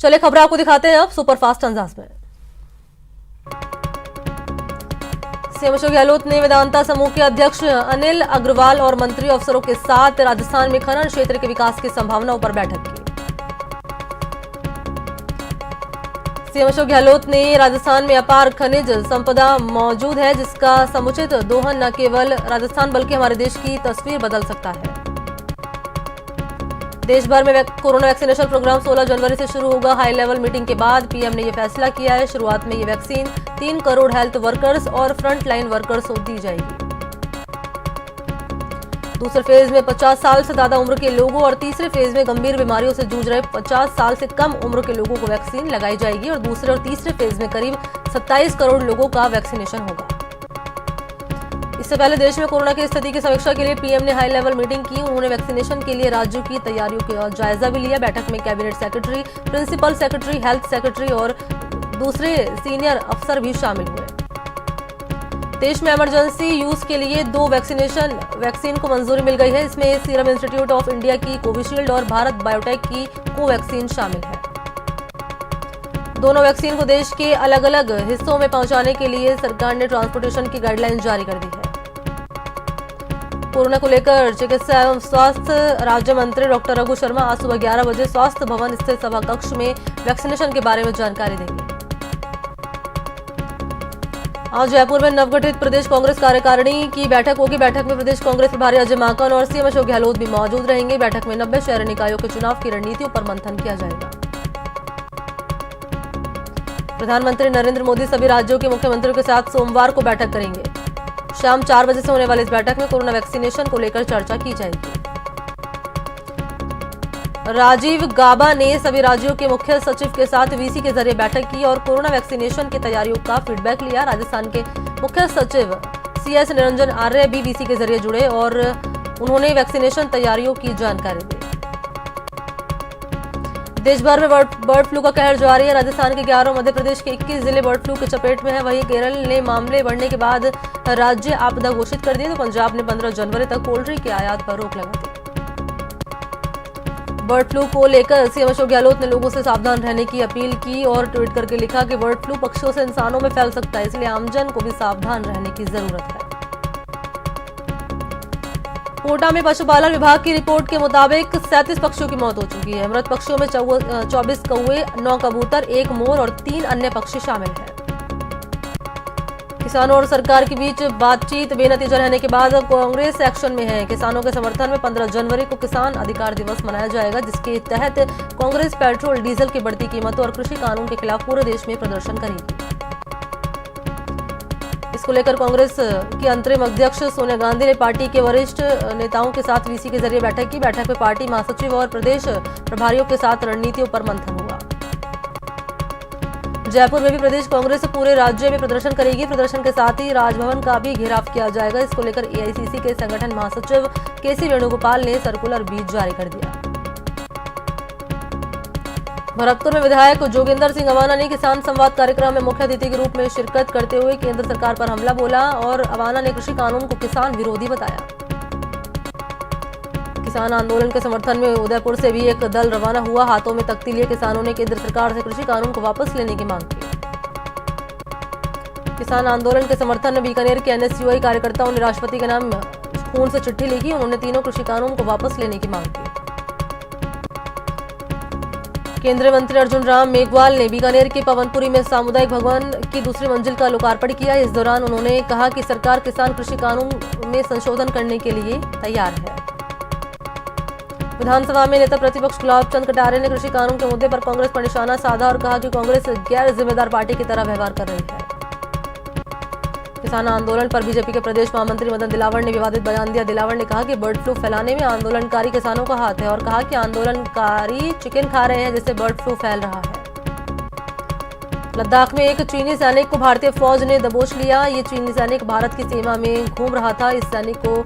चलिए खबरें आपको दिखाते हैं अब सुपरफास्ट अंदाज में। सीएम अशोक गहलोत ने वेदांता समूह के अध्यक्ष अनिल अग्रवाल और मंत्री अफसरों के साथ राजस्थान में खनन क्षेत्र के विकास की संभावनाओं पर बैठक की। सीएम अशोक गहलोत ने राजस्थान में अपार खनिज संपदा मौजूद है, जिसका समुचित दोहन न केवल राजस्थान बल्कि हमारे देश की तस्वीर बदल सकता है। देश भर में कोरोना वैक्सीनेशन प्रोग्राम 16 जनवरी से शुरू होगा। हाई लेवल मीटिंग के बाद पीएम ने यह फैसला किया है। शुरुआत में ये वैक्सीन 3 करोड़ हेल्थ वर्कर्स और फ्रंट लाइन वर्कर्स को दी जाएगी। दूसरे फेज में 50 साल से ज्यादा उम्र के लोगों और तीसरे फेज में गंभीर बीमारियों से जूझ रहे 50 साल से कम उम्र के लोगों को वैक्सीन लगाई जाएगी और दूसरे और तीसरे फेज में करीब 27 करोड़ लोगों का वैक्सीनेशन होगा। इससे पहले देश में कोरोना की स्थिति की समीक्षा के लिए पीएम ने हाई लेवल मीटिंग की। उन्होंने वैक्सीनेशन के लिए राज्यों की तैयारियों का जायजा भी लिया। बैठक में cabinet secretary, principal secretary, health secretary और दूसरे सीनियर अफसर भी शामिल हुए। देश में इमरजेंसी यूज के लिए 2 वैक्सीन को मंजूरी मिल गई है। इसमें सीरम इंस्टीट्यूट ऑफ इंडिया की कोविशील्ड और भारत बायोटेक की कोवैक्सीन शामिल है। दोनों वैक्सीन को देश के अलग अलग हिस्सों में पहुंचाने के लिए सरकार ने ट्रांसपोर्टेशन की गाइडलाइन जारी कर दी है। कोरोना को लेकर चिकित्सा एवं स्वास्थ्य राज्य मंत्री डॉक्टर रघु शर्मा आज सुबह 11 बजे स्वास्थ्य भवन स्थित सभा कक्ष में वैक्सीनेशन के बारे में जानकारी देंगे। आज जयपुर में नवगठित प्रदेश कांग्रेस कार्यकारिणी की बैठक होगी। बैठक में प्रदेश कांग्रेस प्रभारी अजय माकन और सीएम अशोक गहलोत भी मौजूद रहेंगे। बैठक में 90 शहरी निकायों के चुनाव की रणनीतियों पर मंथन किया जाएगा। प्रधानमंत्री नरेंद्र मोदी सभी राज्यों के मुख्यमंत्रियों के साथ सोमवार को बैठक करेंगे। शाम 4 बजे से होने वाली इस बैठक में कोरोना वैक्सीनेशन को लेकर चर्चा की जाएगी। राजीव गाबा ने सभी राज्यों के मुख्य सचिव के साथ वीसी के जरिए बैठक की और कोरोना वैक्सीनेशन की तैयारियों का फीडबैक लिया। राजस्थान के मुख्य सचिव सीएस निरंजन आर्य भी वीसी के जरिए जुड़े और उन्होंने वैक्सीनेशन तैयारियों की जानकारी दी। देश भर में बर्ड फ्लू का कहर जारी है। राजस्थान के 11 और मध्य प्रदेश के 21 जिले बर्ड फ्लू के चपेट में है। वहीं केरल ने मामले बढ़ने के बाद राज्य आपदा घोषित कर दी तो पंजाब ने 15 जनवरी तक पोल्ट्री के आयात पर रोक लगा दी। बर्ड फ्लू को लेकर सीएम अशोक गहलोत ने लोगों से सावधान रहने की अपील की और ट्वीट करके लिखा कि बर्ड फ्लू पक्षियों से इंसानों में फैल सकता है, इसलिए आमजन को भी सावधान रहने की जरूरत है। कोटा में पशुपालन विभाग की रिपोर्ट के मुताबिक 37 पक्षियों की मौत हो चुकी है। मृत पक्षियों में 24 कौवे, 9 कबूतर, 1 मोर और 3 अन्य पक्षी शामिल हैं। किसानों और सरकार के बीच बातचीत बेनतीजा रहने के बाद कांग्रेस एक्शन में है। किसानों के समर्थन में 15 जनवरी को किसान अधिकार दिवस मनाया जाएगा, जिसके तहत कांग्रेस पेट्रोल डीजल की बढ़ती कीमतों और कृषि कानून के खिलाफ पूरे देश में प्रदर्शन करेगी। इसको लेकर कांग्रेस की अंतरिम अध्यक्ष सोनिया गांधी ने पार्टी के वरिष्ठ नेताओं के साथ वीसी के जरिए बैठक की। बैठक में पार्टी महासचिव और प्रदेश प्रभारियों के साथ रणनीतियों पर मंथन हुआ। जयपुर में भी प्रदेश कांग्रेस पूरे राज्य में प्रदर्शन करेगी। प्रदर्शन के साथ ही राजभवन का भी घेराव किया जाएगा। इसको लेकर एआईसीसी के संगठन महासचिव केसी वेणुगोपाल ने सर्कुलर भी जारी कर दिया। भरतपुर में विधायक जोगिंदर सिंह अवाना ने किसान संवाद कार्यक्रम में मुख्य अतिथि के रूप में शिरकत करते हुए केंद्र सरकार पर हमला बोला और अवाना ने कृषि कानून को किसान विरोधी बताया। किसान आंदोलन के समर्थन में उदयपुर से भी एक दल रवाना हुआ। हाथों में तख्ती लिए किसानों ने केंद्र सरकार से कृषि कानून को वापस लेने की मांग की। किसान आंदोलन के समर्थन में बीकानेर के एनएसयूआई कार्यकर्ताओं ने राष्ट्रपति के नाम खून से चिट्ठी लिखी। उन्होंने तीनों कृषि कानून को वापस लेने की मांग की। केंद्रीय मंत्री अर्जुन राम मेघवाल ने बीकानेर के पवनपुरी में सामुदायिक भवन की दूसरी मंजिल का लोकार्पण किया। इस दौरान उन्होंने कहा कि सरकार किसान कृषि कानून में संशोधन करने के लिए तैयार है। विधानसभा में नेता प्रतिपक्ष गुलाब चंद कटारे ने कृषि कानून के मुद्दे पर कांग्रेस पर निशाना साधा और कहा कि कांग्रेस गैर जिम्मेदार पार्टी की तरह व्यवहार कर रही है। किसान आंदोलन पर बीजेपी के प्रदेश महामंत्री मदन दिलावर ने विवादित बयान दिया। दिलावर ने कहा कि बर्ड फ्लू फैलाने में आंदोलनकारी किसानों का हाथ है और कहा कि आंदोलनकारी चिकन खा रहे हैं, जिससे बर्ड फ्लू फैल रहा है। लद्दाख में एक चीनी सैनिक को भारतीय फौज ने दबोच लिया। ये चीनी सैनिक भारत की सीमा में घूम रहा था। इस सैनिक को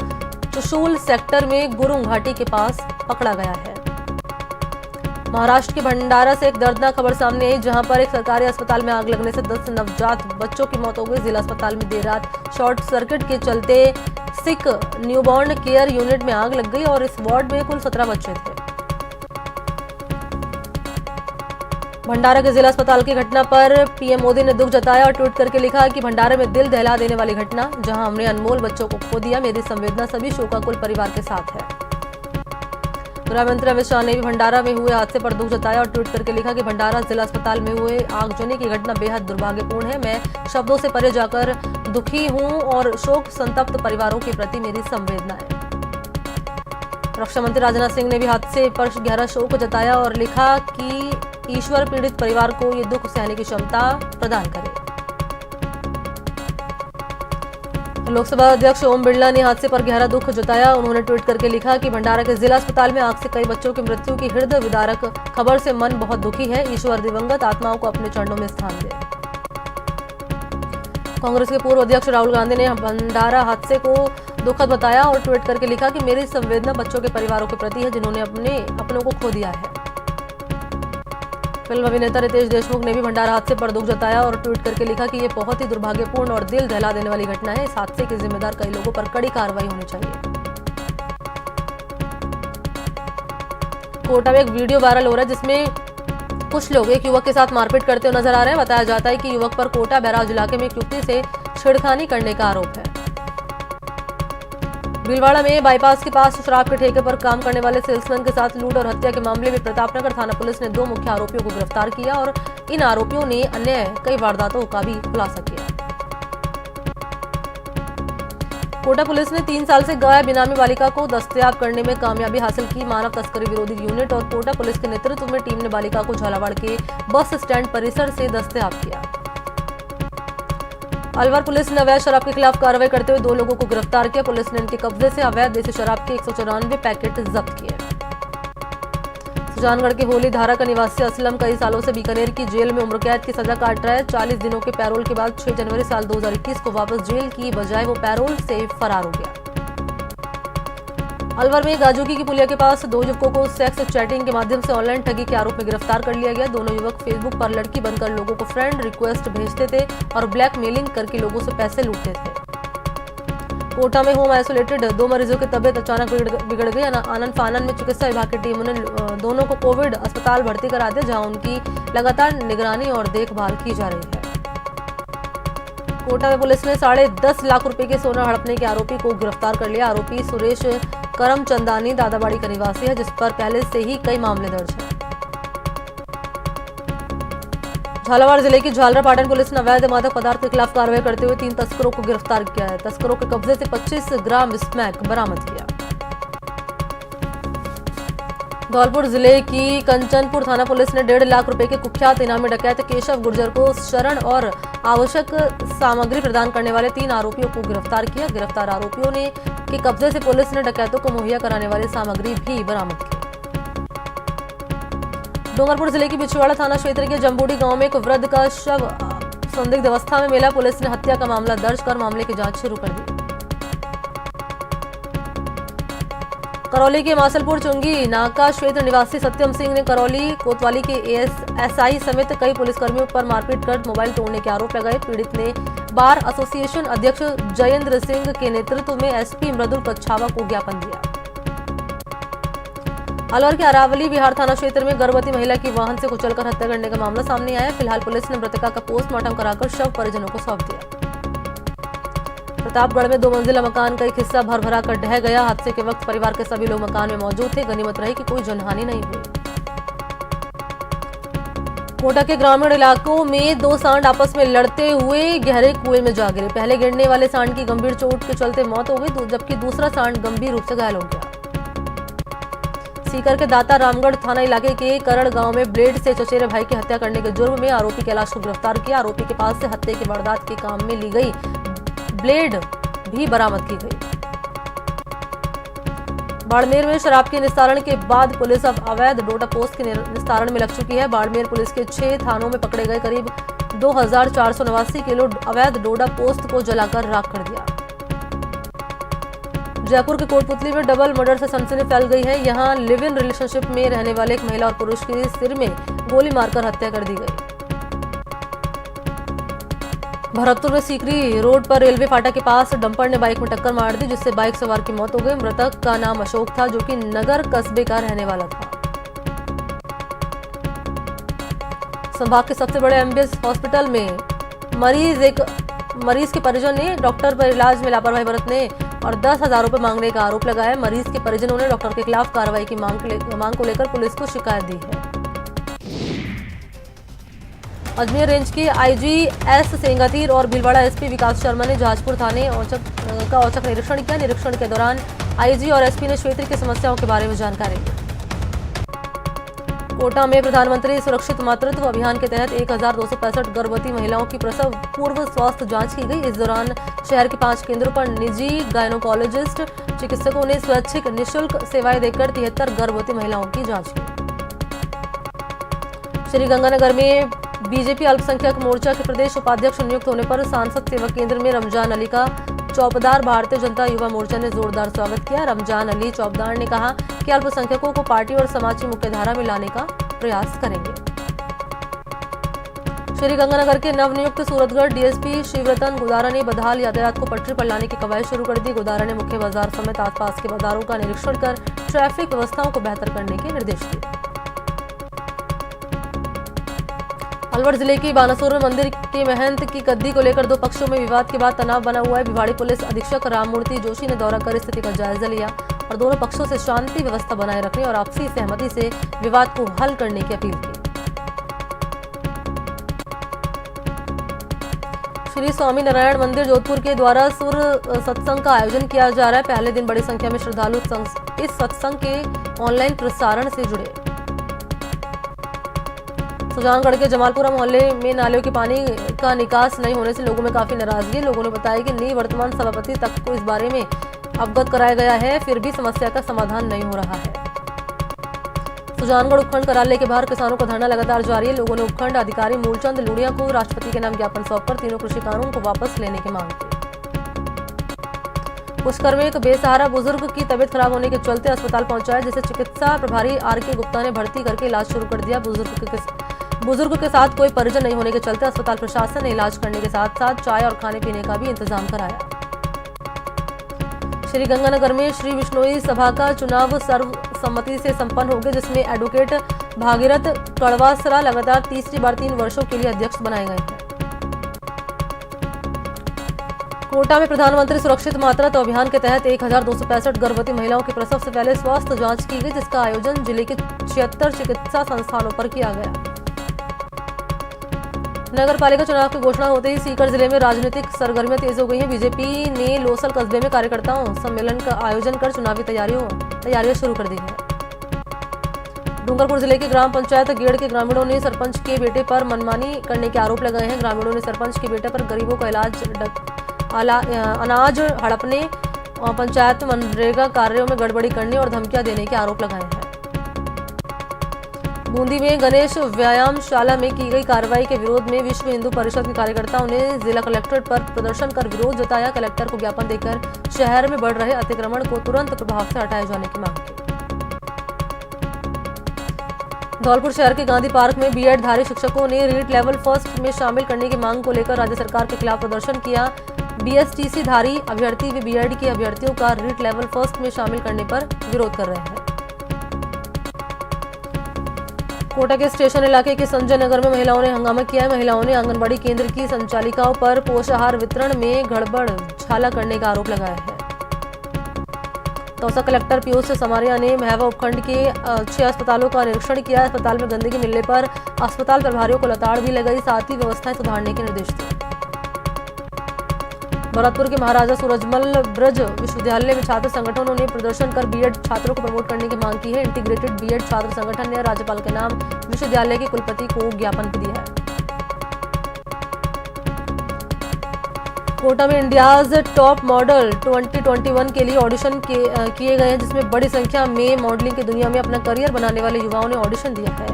चुशूल सेक्टर में गुरुंग घाटी के पास पकड़ा गया है। महाराष्ट्र के भंडारा से एक दर्दनाक खबर सामने आई, जहां पर एक सरकारी अस्पताल में आग लगने से 10 नवजात बच्चों की मौत हो गई। जिला अस्पताल में देर रात शॉर्ट सर्किट के चलते सिक न्यूबॉर्न केयर यूनिट में आग लग गई और इस वार्ड में कुल 17 बच्चे थे। भंडारा के जिला अस्पताल की घटना पर पीएम मोदी ने दुख जताया और ट्वीट करके लिखा कि भंडारा में दिल दहला देने वाली घटना, जहां हमने अनमोल बच्चों को खो दिया, मेरी संवेदना सभी शोकाकुल परिवार के साथ है। गृह मंत्री अमित शाह ने भी भंडारा में हुए हादसे पर दुख जताया और ट्वीट करके लिखा कि भंडारा जिला अस्पताल में हुए आगजनी की घटना बेहद दुर्भाग्यपूर्ण है। मैं शब्दों से परे जाकर दुखी हूं और शोक संतप्त परिवारों के प्रति मेरी संवेदना है। रक्षा मंत्री राजनाथ सिंह ने भी हादसे पर गहरा शोक जताया और लिखा कि ईश्वर पीड़ित परिवार को ये दुख सहने की क्षमता प्रदान करे। लोकसभा अध्यक्ष ओम बिरला ने हादसे पर गहरा दुख जताया। उन्होंने ट्वीट करके लिखा कि भंडारा के जिला अस्पताल में आग से कई बच्चों की मृत्यु की हृदय विदारक खबर से मन बहुत दुखी है। ईश्वर दिवंगत आत्माओं को अपने चरणों में स्थान दे। कांग्रेस के पूर्व अध्यक्ष राहुल गांधी ने भंडारा हादसे को दुखद बताया और ट्वीट करके लिखा कि मेरी संवेदना बच्चों के परिवारों के प्रति है, जिन्होंने अपनों को खो दिया है। फिल्म अभिनेता रितेश देशमुख ने भी भंडारा हादसे पर दुख जताया और ट्वीट करके लिखा कि यह बहुत ही दुर्भाग्यपूर्ण और दिल दहला देने वाली घटना है। इस हादसे के जिम्मेदार कई लोगों पर कड़ी कार्रवाई होनी चाहिए। कोटा में एक वीडियो वायरल हो रहा है जिसमें कुछ लोग एक युवक के साथ मारपीट करते हुए नजर आ रहे हैं। बताया जाता है कि युवक पर कोटा बैराज इलाके में एक युवती से छेड़खानी करने का आरोप है। भीलवाड़ा में बाईपास के पास शराब के ठेके पर काम करने वाले सेल्समैन के साथ लूट और हत्या के मामले में प्रतापनगर थाना पुलिस ने 2 मुख्य आरोपियों को गिरफ्तार किया और इन आरोपियों ने अन्य कई वारदातों का भी खुलासा किया। कोटा पुलिस ने 3 साल से गायब बेनामी बालिका को दस्तयाब करने में कामयाबी हासिल की। मानव तस्करी विरोधी यूनिट और कोटा पुलिस के नेतृत्व में टीम ने बालिका को झालावाड़ के बस स्टैंड परिसर से दस्तयाब किया। अलवर पुलिस ने अवैध शराब के खिलाफ कार्रवाई करते हुए 2 लोगों को गिरफ्तार किया। पुलिस ने इनके कब्जे से अवैध देसी शराब के 194 पैकेट जब्त किए। सुजानगढ़ के होली धारा का निवासी असलम कई सालों से बीकानेर की जेल में उम्र कैद की सजा काट रहा है। 40 दिनों के पैरोल के बाद 6 जनवरी साल 2021 को वापस जेल की बजाय वो पैरोल से फरार हो गया। अलवर में गाजोगी की पुलिया के पास 2 युवकों को सेक्स चैटिंग के माध्यम से ऑनलाइन ठगी के आरोप में गिरफ्तार कर लिया गया। दोनों युवक फेसबुक पर लड़की बनकर लोगों को फ्रेंड रिक्वेस्ट भेजते थे और ब्लैकमेलिंग करके लोगों से पैसे लूटते थे। कोटा में होम आइसोलेटेड 2 मरीजों की तबीयत अचानक बिगड़ गई। आनन फानन में चिकित्सा विभाग की टीम ने दोनों को कोविड अस्पताल भर्ती करा दिया, जहां उनकी लगातार निगरानी और देखभाल की जा रही है। कोटा में पुलिस ने 10.5 लाख रुपए के सोना हड़पने के आरोपी को गिरफ्तार कर लिया। आरोपी सुरेश करमचंदानी दादाबाड़ी का निवासी है, जिस पर पहले से ही कई मामले दर्ज हैं। झालावाड़ जिले की झालरापाटन पुलिस ने अवैध मादक पदार्थ के खिलाफ कार्रवाई करते हुए 3 तस्करों को गिरफ्तार किया है। तस्करों के कब्जे से 25 ग्राम स्मैक बरामद किया। धौलपुर जिले की कंचनपुर थाना पुलिस ने 1.5 लाख रुपए के कुख्यात इनामी डकैत केशव गुर्जर को शरण और आवश्यक सामग्री प्रदान करने वाले 3 आरोपियों को गिरफ्तार किया। गिरफ्तार आरोपियों ने के कब्जे से पुलिस ने डकैतों को मुहैया कराने वाली सामग्री भी बरामद की। डूंगरपुर जिले की बिछवाड़ा थाना क्षेत्र के जम्बूडी गांव में एक वृद्ध का शव संदिग्ध अवस्था में मिला। पुलिस ने हत्या का मामला दर्ज कर मामले की जांच शुरू कर दी। करौली के मासलपुर चुंगी नाका क्षेत्र निवासी सत्यम सिंह ने करौली कोतवाली के एएसआई समेत कई पुलिसकर्मियों पर मारपीट कर मोबाइल तोड़ने के आरोप लगाए। पीड़ित ने बार एसोसिएशन अध्यक्ष जयेंद्र सिंह के नेतृत्व में एसपी मृदुल कच्छावा को ज्ञापन दिया। अलवर के अरावली बिहार थाना क्षेत्र में गर्भवती महिला की वाहन से कुचलकर हत्या करने का मामला सामने आया। फिलहाल पुलिस ने मृतका का पोस्टमार्टम कराकर शव परिजनों को सौंप दिया। प्रतापगढ़ में 2 मंजिला मकान का एक हिस्सा भर-भरा कर ढह गया। हादसे के वक्त परिवार के सभी लोग मकान में मौजूद थे। गनीमत रही कि कोई जनहानि नहीं हुई। कोटा के ग्रामीण इलाकों में 2 सांड आपस में लड़ते हुए गहरे कुएं में जा गिरे। पहले गिरने वाले सांड की गंभीर चोट के चलते मौत हो गई, जबकि दूसरा सांड गंभीर रूप से घायल हो गया। सीकर के दाता रामगढ़ थाना इलाके के करड़ गांव में ब्लेड से चचेरे भाई की हत्या करने के जुर्म में आरोपी कैलाश को गिरफ्तार किया। आरोपी के पास से हत्या की वारदात के काम में ली गई ब्लेड भी बरामद की गई। बाड़मेर में शराब के निस्तारण के बाद पुलिस अब अवैध डोडा पोस्ट के निस्तारण में लग चुकी है। बाड़मेर पुलिस के 6 थानों में पकड़े गए करीब 2489 किलो अवैध डोडा पोस्ट को जलाकर राख कर दिया। जयपुर के कोटपुतली में डबल मर्डर से सनसनी फैल गई है। यहां लिव इन रिलेशनशिप में रहने वाले एक महिला और पुरुष की सिर में गोली मारकर हत्या कर दी गई। भरतपुर में सीकरी रोड पर रेलवे फाटक के पास डंपर ने बाइक में टक्कर मार दी, जिससे बाइक सवार की मौत हो गई। मृतक का नाम अशोक था, जो कि नगर कस्बे का रहने वाला था। संभाग के सबसे बड़े एमबीएस हॉस्पिटल में मरीज के परिजन ने डॉक्टर पर इलाज में लापरवाही बरतने और 10,000 रुपए मांगने का आरोप लगाया। मरीज के परिजनों ने डॉक्टर के खिलाफ कार्रवाई की मांग को लेकर पुलिस को शिकायत दी है। अजमेर रेंज के आईजी एस सेंगातीर और भीलवाड़ा एसपी विकास शर्मा ने जहाजपुर थाने का औचक निरीक्षण किया। निरीक्षण के दौरान आईजी और एसपी ने क्षेत्र की समस्याओं के बारे में जानकारी दी। कोटा में प्रधानमंत्री सुरक्षित मातृत्व अभियान के तहत 1265 गर्भवती महिलाओं की प्रसव पूर्व स्वास्थ्य जांच की गई। इस दौरान शहर के 5 केंद्रों पर निजी गायनोकोलॉजिस्ट चिकित्सकों ने स्वैच्छिक निःशुल्क सेवाएं देकर 73 गर्भवती महिलाओं की जांच की। श्रीगंगानगर में बीजेपी अल्पसंख्यक मोर्चा के प्रदेश उपाध्यक्ष नियुक्त होने पर सांसद सेवा केंद्र में रमजान अली का चौबदार भारतीय जनता युवा मोर्चा ने जोरदार स्वागत किया। रमजान अली चौबदार ने कहा कि अल्पसंख्यकों को पार्टी और समाज की मुख्यधारा में लाने का प्रयास करेंगे। श्रीगंगानगर के नवनियुक्त सूरतगढ़ डीएसपी शिवरतन गुदारा ने बदहाल यातायात को पटरी पर लाने की कवायद शुरू कर दी। गुदारा ने मुख्य बाजार समेत आसपास के बाजारों का निरीक्षण कर ट्रैफिक व्यवस्थाओं को बेहतर करने के निर्देश दिए। अलवर जिले की बानासुर में मंदिर के महंत की गद्दी को लेकर 2 पक्षों में विवाद के बाद तनाव बना हुआ है। भिवाड़ी पुलिस अधीक्षक राममूर्ति जोशी ने दौरा कर स्थिति का जायजा लिया और दोनों पक्षों से शांति व्यवस्था बनाए रखने और आपसी सहमति से विवाद को हल करने की अपील की। श्री स्वामी नारायण मंदिर जोधपुर के द्वारा सुर सत्संग का आयोजन किया जा रहा है। पहले दिन बड़ी संख्या में श्रद्धालु इस सत्संग के ऑनलाइन प्रसारण से जुड़े। सुजानगढ़ के जमालपुरा मोहल्ले में नालियों के पानी का निकास नहीं होने से लोगों में काफी नाराजगी है। लोगों ने बताया कि निवर्तमान सभापति तक को इस बारे में अवगत कराया गया है, फिर भी समस्या का समाधान नहीं हो रहा है। सुजानगढ़ उपखंड कार्यालय के बाहर किसानों का धरना लगातार जारी है। लोगों ने उपखंड अधिकारी मूलचंद लुड़िया को राष्ट्रपति के नाम ज्ञापन सौंपकर 3 कृषि कानून को वापस लेने की मांग की। पुष्कर में एक बेसहारा बुजुर्ग की तबीयत खराब होने के चलते अस्पताल पहुंचा है, जिसे चिकित्सा प्रभारी आर.के. गुप्ता ने भर्ती करके इलाज शुरू कर दिया। बुजुर्ग के साथ कोई परिजन नहीं होने के चलते अस्पताल प्रशासन ने इलाज करने के साथ साथ चाय और खाने पीने का भी इंतजाम कराया। श्रीगंगानगर में श्री विश्नोई सभा का चुनाव सर्वसम्मति से संपन्न हो गया, जिसमें एडवोकेट भागीरथ कड़वासरा लगातार तीसरी बार 3 वर्षों के लिए अध्यक्ष बनाए गए हैं। कोटा में प्रधानमंत्री सुरक्षित मातृत्व अभियान के तहत 1265 गर्भवती महिलाओं की प्रसव से पहले स्वास्थ्य जांच की गई, जिसका आयोजन जिले के 76 चिकित्सा संस्थानों पर किया गया। नगर पालिका चुनाव की घोषणा होते ही सीकर जिले में राजनीतिक सरगर्मियां तेज हो गई हैं। बीजेपी ने लोसल कस्बे में कार्यकर्ताओं सम्मेलन का आयोजन कर चुनावी तैयारियां शुरू कर दी है। डूंगरपुर जिले के ग्राम पंचायत गेड़ के ग्रामीणों ने सरपंच के बेटे पर मनमानी करने के आरोप लगाए हैं। ग्रामीणों ने सरपंच के बेटे पर गरीबों का अनाज हड़पने और पंचायत मनरेगा कार्यों में गड़बड़ी करने और धमकियां देने के आरोप लगाए हैं। बूंदी में गणेश व्यायामशाला में की गई कार्रवाई के विरोध में विश्व हिंदू परिषद के कार्यकर्ताओं ने जिला कलेक्ट्रेट पर प्रदर्शन कर विरोध जताया। कलेक्टर को ज्ञापन देकर शहर में बढ़ रहे अतिक्रमण को तुरंत प्रभाव से हटाए जाने की मांग की। धौलपुर शहर के गांधी पार्क में बीएड धारी शिक्षकों ने रीट लेवल फर्स्ट में शामिल करने की मांग को लेकर राज्य सरकार के खिलाफ प्रदर्शन किया। बीएसटीसी धारी अभ्यर्थी व बीएड के अभ्यर्थियों का रीट लेवल फर्स्ट में शामिल करने पर विरोध कर रहे हैं। कोटा के स्टेशन इलाके के संजय नगर में महिलाओं ने हंगामा किया है। महिलाओं ने आंगनबाड़ी केंद्र की संचालिकाओं पर पोषाहार वितरण में गड़बड़ झाला करने का आरोप लगाया है। दौसा कलेक्टर पीयूष समारिया ने महवा उपखंड के 6 अस्पतालों का निरीक्षण किया। अस्पताल में गंदगी मिलने पर अस्पताल प्रभारियों को लताड़ भी लगाई, साथ ही व्यवस्थाएं सुधारने के निर्देश दिए। भरतपुर के महाराजा सूरजमल ब्रज विश्वविद्यालय में छात्र संगठनों ने प्रदर्शन कर बीएड छात्रों को प्रमोट करने की मांग की है। इंटीग्रेटेड बीएड छात्र संगठन ने राज्यपाल के नाम विश्वविद्यालय के कुलपति को ज्ञापन भी दिया है। कोटा में इंडियाज टॉप मॉडल 2021 के लिए ऑडिशन किए गए हैं, जिसमें बड़ी संख्या में मॉडलिंग की दुनिया में अपना करियर बनाने वाले युवाओं ने ऑडिशन दिया है।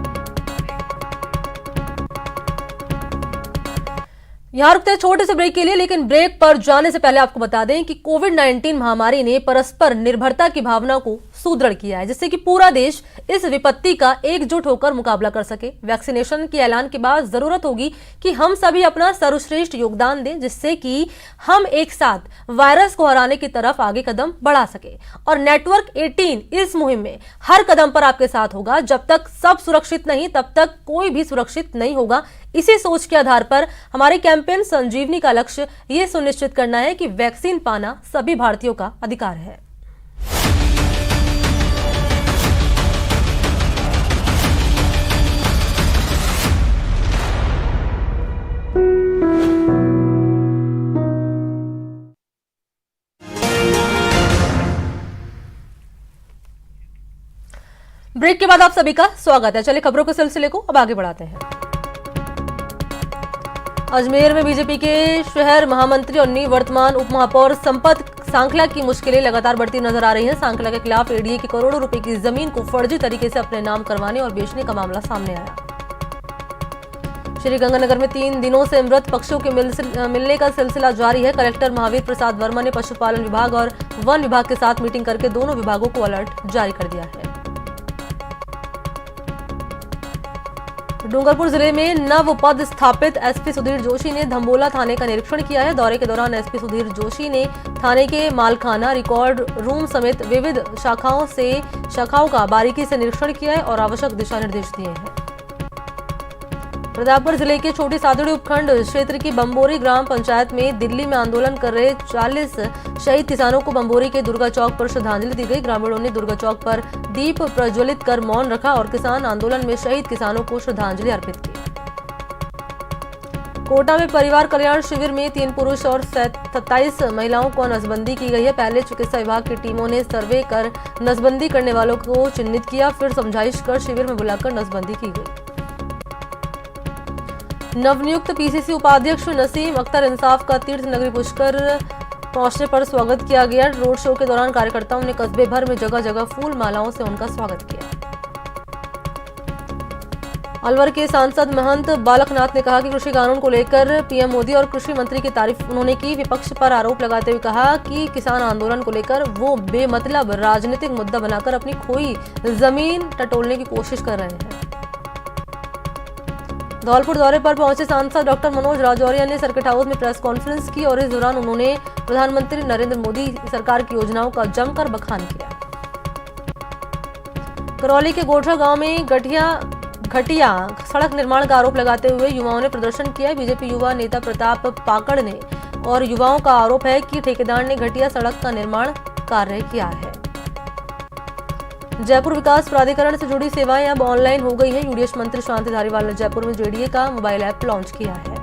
यहाँ रुकते हैं छोटे से ब्रेक के लिए, लेकिन ब्रेक पर जाने से पहले आपको बता दें कि कोविड-19 महामारी ने परस्पर निर्भरता की भावना को सुदृढ़ किया है, जिससे कि पूरा देश इस विपत्ति का एकजुट होकर मुकाबला कर सके। वैक्सीनेशन के ऐलान के बाद जरूरत होगी कि हम सभी अपना सर्वश्रेष्ठ योगदान दें, जिससे कि हम एक साथ वायरस को हराने की तरफ आगे कदम बढ़ा सके। और नेटवर्क 18 इस मुहिम में हर कदम पर आपके साथ होगा। जब तक सब सुरक्षित नहीं, तब तक कोई भी सुरक्षित नहीं होगा। इसी सोच के आधार पर हमारे कैंपेन संजीवनी का लक्ष्य ये सुनिश्चित करना है कि वैक्सीन पाना सभी भारतीयों का अधिकार है। ब्रेक के बाद आप सभी का स्वागत है। चलिए खबरों के सिलसिले को अब आगे बढ़ाते हैं। अजमेर में बीजेपी के शहर महामंत्री और निवर्तमान उप महापौर संपत सांखला की मुश्किलें लगातार बढ़ती नजर आ रही हैं। सांखला के खिलाफ एडीए की करोड़ों रुपए की जमीन को फर्जी तरीके से अपने नाम करवाने और बेचने का मामला सामने आया। श्रीगंगानगर में 3 दिनों से मृत पक्षियों के मिलने का सिलसिला जारी है। कलेक्टर महावीर प्रसाद वर्मा ने पशुपालन विभाग और वन विभाग के साथ मीटिंग करके दोनों विभागों को अलर्ट जारी कर दिया है। डूंगरपुर जिले में नव पद स्थापित एसपी सुधीर जोशी ने धम्बोला थाने का निरीक्षण किया है। दौरे के दौरान एसपी सुधीर जोशी ने थाने के मालखाना, रिकॉर्ड रूम समेत विविध शाखाओं का बारीकी से निरीक्षण किया है और आवश्यक दिशा निर्देश दिए हैं। प्रतापगढ़ जिले के छोटी सादड़ी उपखंड क्षेत्र की बम्बोरी ग्राम पंचायत में दिल्ली में आंदोलन कर रहे 40 शहीद किसानों को बम्बोरी के दुर्गा चौक पर श्रद्धांजलि दी गई। ग्रामीणों ने दुर्गा चौक पर दीप प्रज्वलित कर मौन रखा और किसान आंदोलन में शहीद किसानों को श्रद्धांजलि अर्पित की। कोटा में परिवार कल्याण शिविर में 3 पुरुष और 27 महिलाओं को नसबंदी की गई है। पहले चिकित्सा विभाग की टीमों ने सर्वे कर नसबंदी करने वालों को चिन्हित किया, फिर समझाइश कर शिविर में बुलाकर नसबंदी की गई। नवनियुक्त पीसीसी उपाध्यक्ष नसीम अख्तर इंसाफ का तीर्थ नगरी पुष्कर पहुंचने पर स्वागत किया गया। रोड शो के दौरान कार्यकर्ताओं ने कस्बे भर में जगह जगह फूल मालाओं से उनका स्वागत किया। अलवर के सांसद महंत बालकनाथ ने कहा कि कृषि कानून को लेकर पीएम मोदी और कृषि मंत्री की तारीफ उन्होंने की। विपक्ष पर आरोप लगाते हुए कहा कि किसान आंदोलन को लेकर वो बेमतलब राजनीतिक मुद्दा बनाकर अपनी खोई जमीन टटोलने की कोशिश कर रहे हैं। धौलपुर दौरे पर पहुंचे सांसद डॉक्टर मनोज राजौरिया ने सर्किट हाउस में प्रेस कॉन्फ्रेंस की और इस दौरान उन्होंने प्रधानमंत्री नरेंद्र मोदी सरकार की योजनाओं का जमकर बखान किया। करौली के गोठा गांव में घटिया सड़क निर्माण का आरोप लगाते हुए युवाओं ने प्रदर्शन किया। बीजेपी युवा नेता प्रताप पाकड़ ने और युवाओं का आरोप है कि ठेकेदार ने घटिया सड़क का निर्माण कार्य किया है। जयपुर विकास प्राधिकरण से जुड़ी सेवाएं अब ऑनलाइन हो गई हैं। यूडीएच मंत्री शांति धारीवाल ने जयपुर में जेडीए का मोबाइल ऐप लॉन्च किया है।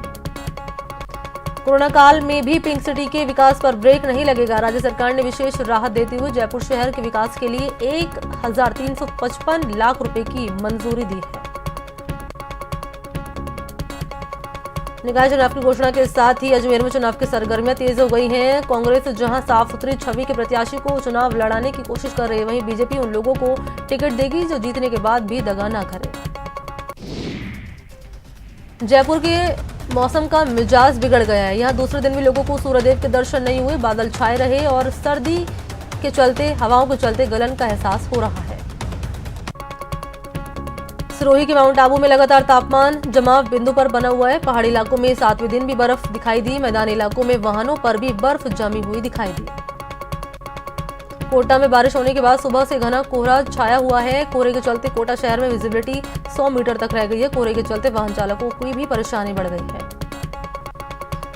कोरोना काल में भी पिंक सिटी के विकास पर ब्रेक नहीं लगेगा। राज्य सरकार ने विशेष राहत देते हुए जयपुर शहर के विकास के लिए 1355 लाख रुपए की मंजूरी दी है। निकाय चुनाव की घोषणा के साथ ही अजमेर में चुनाव की सरगर्मियां तेज हो गई हैं। कांग्रेस जहां साफ सुथरी छवि के प्रत्याशी को चुनाव लड़ाने की कोशिश कर रही है, वहीं बीजेपी उन लोगों को टिकट देगी जो जीतने के बाद भी दगा ना करे। जयपुर के मौसम का मिजाज बिगड़ गया है। यहाँ दूसरे दिन भी लोगों को सूर्यदेव के दर्शन नहीं हुए। बादल छाए रहे और सर्दी के चलते हवाओं के चलते गलन का एहसास हो रहा है। सिरोही के माउंट आबू में लगातार तापमान जमाव बिंदु पर बना हुआ है। पहाड़ी इलाकों में 7वें दिन भी बर्फ दिखाई दी। मैदानी इलाकों में वाहनों पर भी बर्फ जमी हुई दिखाई दी। कोटा में बारिश होने के बाद सुबह से घना कोहरा छाया हुआ है। कोहरे के चलते कोटा शहर में विजिबिलिटी 100 मीटर तक रह गई है। कोहरे के चलते वाहन चालकों की भी परेशानी बढ़ गई है।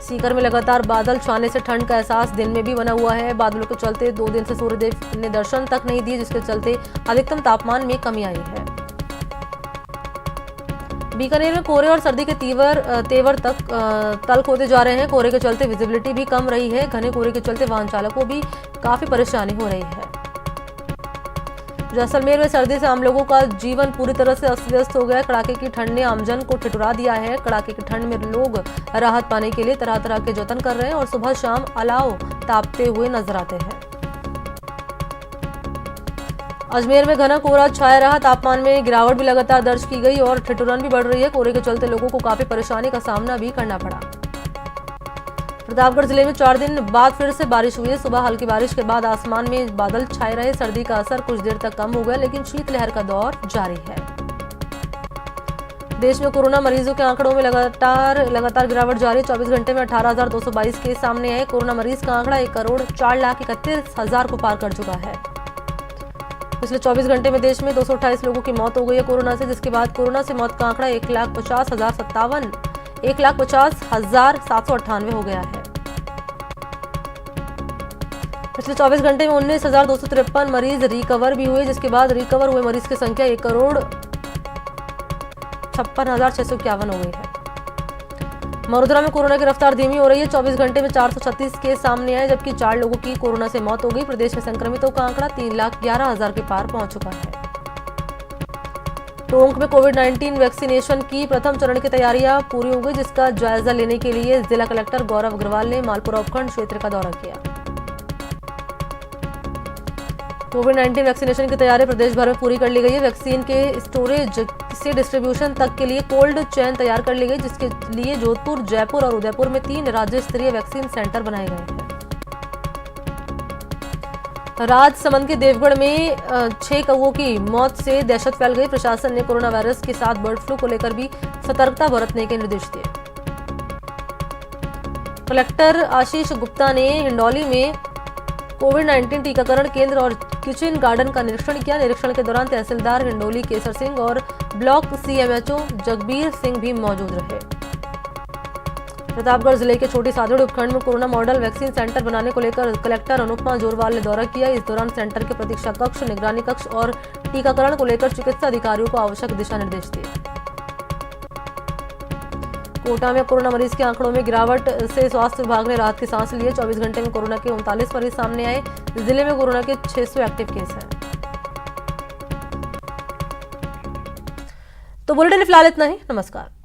सीकर में लगातार बादल छाने से ठंड का एहसास दिन में भी बना हुआ है। बादलों के चलते 2 दिन से सूर्यदेव ने दर्शन तक नहीं दिए, जिसके चलते अधिकतम तापमान में कमी आई है। बीकानेर में कोहरे और सर्दी के तेवर तल्ख होते जा रहे हैं। कोहरे के चलते विजिबिलिटी भी कम रही है। घने कोहरे के चलते वाहन चालकों भी काफी परेशानी हो रही है। जैसलमेर में सर्दी से आम लोगों का जीवन पूरी तरह से अस्त व्यस्त हो गया। कड़ाके की ठंड ने आमजन को ठिठुरा दिया है। कड़ाके की ठंड में लोग राहत पाने के लिए तरह तरह के जतन कर रहे हैं और सुबह शाम अलाव तापते हुए नजर आते हैं। अजमेर में घना कोहरा छाया रहा। तापमान में गिरावट भी लगातार दर्ज की गई और ठिठुरन भी बढ़ रही है। कोहरे के चलते लोगों को काफी परेशानी का सामना भी करना पड़ा। प्रतापगढ़ जिले में 4 दिन बाद फिर से बारिश हुई है। सुबह हल्की बारिश के बाद आसमान में बादल छाए रहे। सर्दी का असर कुछ देर तक कम हो गया, लेकिन शीतलहर का दौर जारी है। देश में कोरोना मरीजों के आंकड़ों में लगातार गिरावट जारी। 24 घंटे में 18,222 केस सामने आए। कोरोना मरीज का आंकड़ा 1,04,31,000 को पार कर चुका है। पिछले 24 घंटे में देश में 228 लोगों की मौत हो गई है कोरोना से, जिसके बाद कोरोना से मौत का आंकड़ा 1,50,798 हो गया है। पिछले 24 घंटे में 19,253 मरीज रिकवर भी हुए, जिसके बाद रिकवर हुए मरीज की संख्या 1,56,651 हो गई है। मरोदरा में कोरोना की रफ्तार धीमी हो रही है। 24 घंटे में 436 केस सामने आए, जबकि 4 लोगों की कोरोना से मौत हो गई। प्रदेश में संक्रमितों का आंकड़ा 3,11,000 के पार पहुंच चुका है। टोंक में कोविड-19 वैक्सीनेशन की प्रथम चरण की तैयारियां पूरी हो गई, जिसका जायजा लेने के लिए जिला कलेक्टर गौरव अग्रवाल ने मालपुरा उपखंड क्षेत्र का दौरा किया। कोविड-19 वैक्सीनेशन की तैयारी प्रदेश भर में पूरी कर ली गई है। वैक्सीन के स्टोरेज से डिस्ट्रीब्यूशन तक के लिए कोल्ड चेन तैयार कर ली गई, जिसके लिए जोधपुर, जयपुर और उदयपुर में 3 राज्य स्तरीय वैक्सीन सेंटर बनाए गए हैं। राजसमंद के देवगढ़ में 6 कौवों की मौत से दहशत फैल गई। प्रशासन ने कोरोना वायरस के साथ बर्ड फ्लू को लेकर भी सतर्कता बरतने के निर्देश दिए। कलेक्टर आशीष गुप्ता ने हिंडौली में कोविड-19 टीकाकरण केंद्र और किचन गार्डन का निरीक्षण किया। निरीक्षण के दौरान तहसीलदार हिंडौली केसर सिंह और ब्लॉक सीएमएचओ जगबीर सिंह भी मौजूद रहे। प्रतापगढ़ जिले के छोटी सादड़ी उपखंड में कोरोना मॉडल वैक्सीन सेंटर बनाने को लेकर कलेक्टर अनुपमा जोरवाल ने दौरा किया। इस दौरान सेंटर के प्रतीक्षा कक्ष, निगरानी कक्ष और टीकाकरण को लेकर चिकित्सा अधिकारियों को आवश्यक दिशा निर्देश दिए। कोटा में कोरोना मरीज के आंकड़ों में गिरावट से स्वास्थ्य विभाग ने राहत की सांस ली है। 24 घंटे में कोरोना के 39 मरीज सामने आए। जिले में कोरोना के 600 एक्टिव केस हैं। तो बुलेटिन फिलहाल इतना ही। नमस्कार।